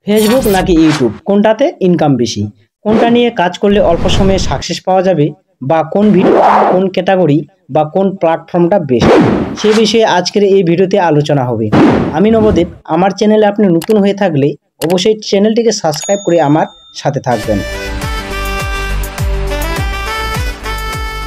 Facebook নাকি YouTube কোনটাতে income বেশি, কোনটা নিয়ে কাজ করলে অল্প সময়ে সাকসেস পাওয়া যাবে, বা কোন ভিডিও কোন ক্যাটাগরি বা কোন প্ল্যাটফর্মটা বেস্ট, সে বিষয়ে আজকের এই ভিডিওতে আলোচনা হবে। আমি নবদেব। আমার চ্যানেলে আপনি নতুন হয়ে থাকলে অবশ্যই চ্যানেলটিকে সাবস্ক্রাইব করে আমার সাথে থাকবেন।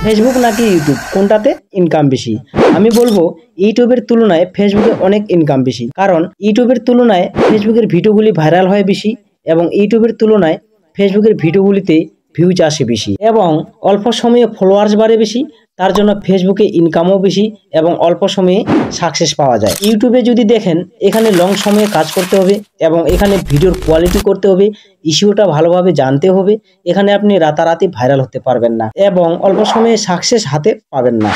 ফেসবুক নাকি ইউটিউব কোনটাতে ইনকাম বেশি? আমি বলবো ইউটিউবের তুলনায় ফেসবুকে অনেক ইনকাম বেশি, কারণ ইউটিউবের তুলনায় ফেসবুকের ভিডিওগুলি ভাইরাল হয় বেশি, এবং ইউটিউবের তুলনায় ফেসবুকের ভিডিওগুলিতে ভিউজ আসে বেশি, এবং অল্প সময়ে ফলোয়ার্স বাড়ে বেশি। তার জন্য ফেসবুকে ইনকামও বেশি এবং অল্প সময়ে সাকসেস পাওয়া যায়। ইউটিউবে যদি দেখেন, এখানে লং সময়ে কাজ করতে হবে এবং এখানে ভিডিওর কোয়ালিটি করতে হবে, ইস্যুটা ভালোভাবে জানতে হবে। এখানে আপনি রাতারাতি ভাইরাল হতে পারবেন না এবং অল্প সময়ে সাকসেস হাতে পাবেন না।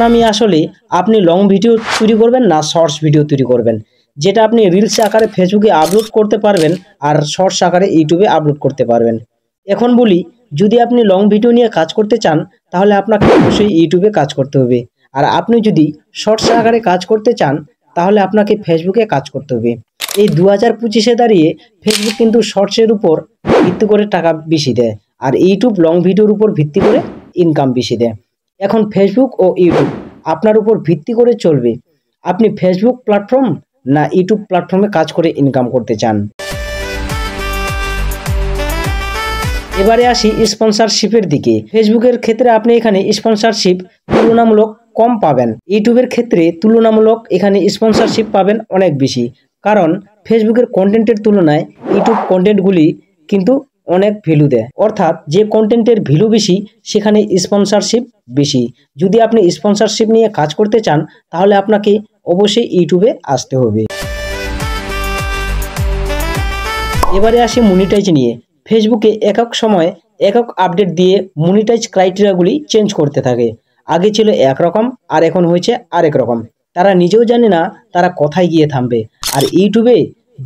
আমি আসলে আপনি লং ভিডিও তৈরি করবেন না শর্টস ভিডিও তৈরি করবেন, যেটা আপনি রিলস আকারে ফেসবুকে আপলোড করতে পারবেন আর শর্টস আকারে ইউটিউবে আপলোড করতে পারবেন। এখন বলি, যদি আপনি লং ভিডিও নিয়ে কাজ করতে চান তাহলে আপনাকে অবশ্যই ইউটিউবে কাজ করতে হবে, আর আপনি যদি শর্টস আকারে কাজ করতে চান তাহলে আপনাকে ফেসবুকে কাজ করতে হবে। এই 2025-এ দাঁড়িয়ে ফেসবুক কিন্তু শর্টসের উপর ভিত্তি করে টাকা বেশি দেয়, আর ইউটিউব লং ভিডিওর উপর ভিত্তি করে ইনকাম বেশি দেয়। এখন ফেসবুক ও ইউটিউব আপনার উপর ভিত্তি করে চলবে, আপনি ফেসবুক প্ল্যাটফর্ম না ইউটিউব প্ল্যাটফর্মে কাজ করে ইনকাম করতে চান। এবারে আসি স্পন্সরশিপের দিকে। ফেসবুকের ক্ষেত্রে আপনি এখানে স্পন্সরশিপ তুলনামূলক কম পাবেন, ইউটিউবের ক্ষেত্রে তুলনামূলক এখানে স্পন্সরশিপ পাবেন অনেক বেশি, কারণ ফেসবুকের কন্টেন্টের তুলনায় ইউটিউব কন্টেন্টগুলি কিন্তু অনেক ভ্যালু দেয়, অর্থাৎ যে কন্টেন্টের ভ্যালু বেশি সেখানে স্পন্সরশিপ বেশি। যদি আপনি স্পন্সরশিপ নিয়ে কাজ করতে চান তাহলে আপনাকে অবশ্যই ইউটিউবে আসতে হবে। এবারে আসি মনিটাইজ নিয়ে। ফেসবুকে একক সময় একক আপডেট দিয়ে মনিটাইজ ক্রাইটেরিয়াগুলি চেঞ্জ করতে থাকে। আগে ছিল একরকম আর এখন হয়েছে আরেক রকম। তারা নিজেও জানে না তারা কোথায় গিয়ে থামবে। আর ইউটিউবে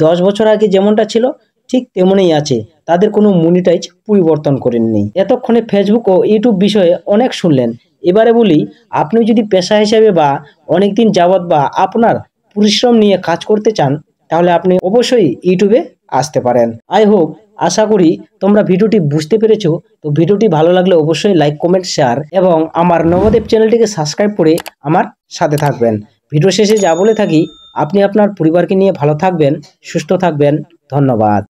10 বছর আগে যেমনটা ছিল ঠিক তেমনই আছে, তাদের কোনো মনিটাইজ পরিবর্তন করেননি। এতক্ষণে ফেসবুক ও ইউটিউব বিষয়ে অনেক শুনলেন। এবারে বলি, আপনি যদি পেশা হিসেবে বা অনেকদিন যাবৎ বা আপনার পরিশ্রম নিয়ে কাজ করতে চান তাহলে আপনি অবশ্যই ইউটিউবে আসতে পারেন। আই হোপ, আশা করি তোমরা ভিডিওটি বুঝতে পেরেছো। তো ভিডিওটি ভালো লাগলে অবশ্যই লাইক, কমেন্ট, শেয়ার এবং আমার নবদেব চ্যানেলটিকে সাবস্ক্রাইব করে আমার সাথে থাকবেন। ভিডিও শেষে যা বলে থাকি, আপনি আপনার পরিবারকে নিয়ে ভালো থাকবেন, সুস্থ থাকবেন। ধন্যবাদ।